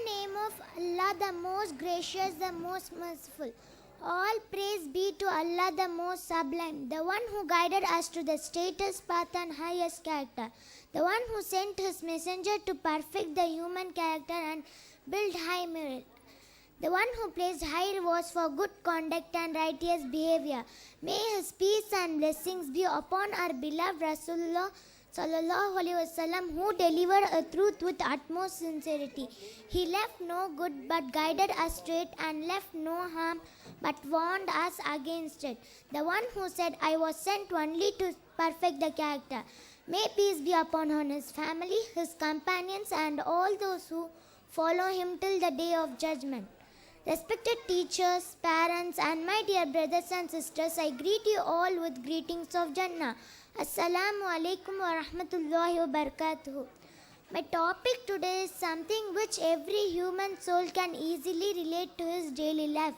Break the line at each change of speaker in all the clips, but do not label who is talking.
name of Allah, the most gracious, the most merciful. All praise be to Allah, the most sublime, the one who guided us to the straightest path and highest character, the one who sent his messenger to perfect the human character and build high merit, the one who placed high rewards for good conduct and righteous behavior. May his peace and blessings be upon our beloved Rasulullah Sallallahu Alaihi Wasallam, who delivered a truth with utmost sincerity. He left no good but guided us straight, and left no harm but warned us against it. The one who said, I was sent only to perfect the character. May peace be upon his family, his companions, and all those who follow him till the day of judgment. Respected teachers, parents, and my dear brothers and sisters, I greet you all with greetings of Jannah. Assalamu alaikum wa rahmatullahi wa barakatuh. My topic today is something which every human soul can easily relate to his daily life.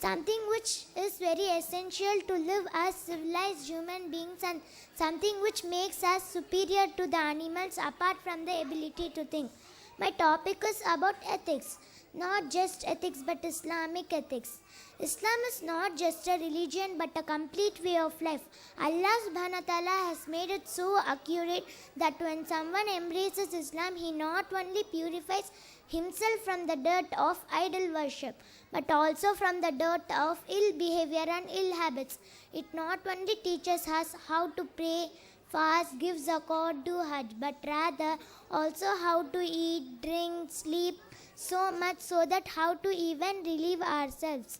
Something which is very essential to live as civilized human beings, and something which makes us superior to the animals apart from the ability to think. My topic is about ethics. Not just ethics but Islamic ethics. Islam is not just a religion but a complete way of life. Allah subhanahu wa ta'ala has made it so accurate that when someone embraces Islam, he not only purifies himself from the dirt of idol worship but also from the dirt of ill behavior and ill habits. It not only teaches us how to pray, fast, give zakat, do hajj, but rather also how to eat, drink, sleep, so much so that how to even relieve ourselves.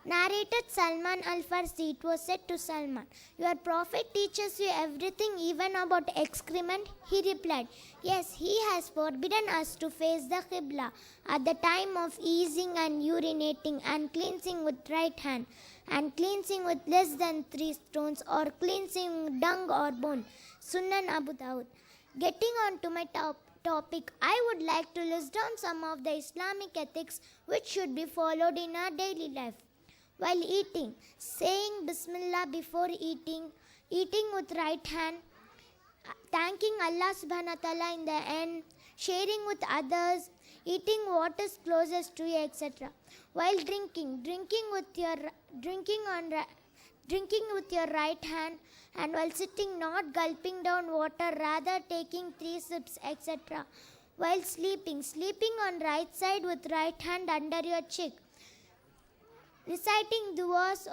Narrated Salman al-Farsi, it was said to Salman, your prophet teaches you everything, even about excrement. He replied, yes, he has forbidden us to face the Qibla at the time of easing and urinating, and cleansing with right hand, and cleansing with less than 3 stones, or cleansing dung or bone. Sunan Abu Dawud. Getting on to my topic, I would like to list down some of the Islamic ethics which should be followed in our daily life. While eating, saying Bismillah before eating, eating with right hand, thanking Allah subhanahu wa ta'ala in the end, sharing with others, eating what is closest to you, etc. While drinking with your right hand, and while sitting, not gulping down water, rather taking 3 sips, etc. While sleeping on right side with right hand under your cheek. Reciting du'as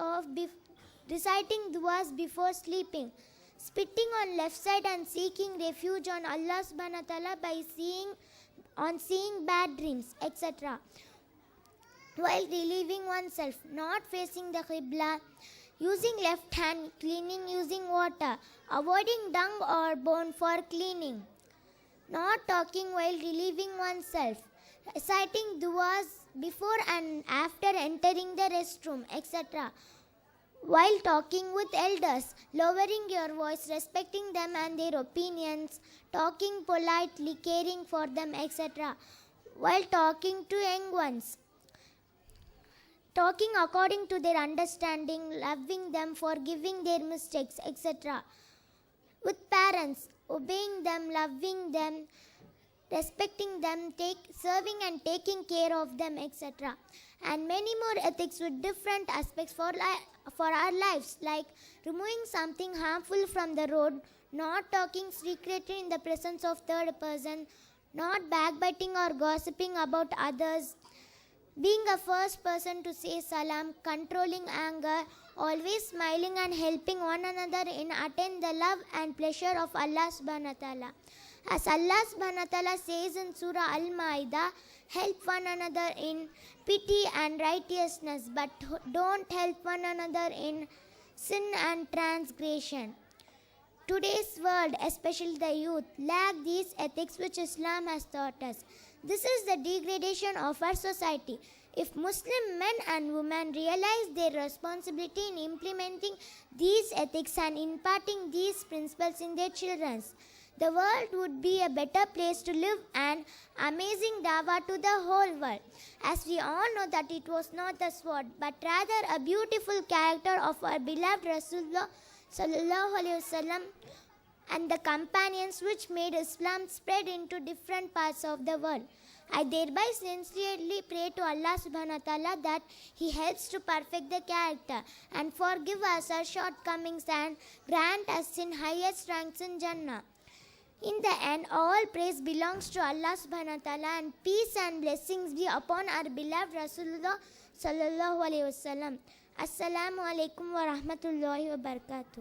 before sleeping. Spitting on left side and seeking refuge on Allah subhanahu wa ta'ala by seeing bad dreams, etc. While relieving oneself, not facing the Qibla, using left hand, cleaning using water, avoiding dung or bone for cleaning, not talking while relieving oneself, reciting du'as before and after entering the restroom, etc. While talking with elders, lowering your voice, respecting them and their opinions, talking politely, caring for them, etc. While talking to young ones, talking according to their understanding, loving them, forgiving their mistakes, etc. With parents, obeying them, loving them, respecting them, serving and taking care of them, etc. And many more ethics with different aspects for our lives, like removing something harmful from the road, not talking secretly in the presence of third person, not backbiting or gossiping about others, being a first person to say salam, controlling anger, always smiling and helping one another in attain the love and pleasure of Allah subhanahu wa ta'ala. As Allah subhanahu wa ta'ala says in Surah Al-Ma'idah, help one another in pity and righteousness, but don't help one another in sin and transgression. Today's world, especially the youth, lack these ethics which Islam has taught us. This is the degradation of our society. If Muslim men and women realize their responsibility in implementing these ethics and imparting these principles in their children, the world would be a better place to live, and amazing dawah to the whole world. As we all know that it was not the sword, but rather a beautiful character of our beloved Rasulullah Sallallahu Alaihi Wasallam and the companions which made Islam spread into different parts of the world. I thereby sincerely pray to Allah subhanahu wa ta'ala that He helps to perfect the character and forgive us our shortcomings and grant us in highest ranks in Jannah. In the end, all praise belongs to Allah subhanahu wa ta'ala, and peace and blessings be upon our beloved Rasulullah sallallahu alaihi wasallam. Assalamu alaikum wa rahmatullahi wa barakatuh.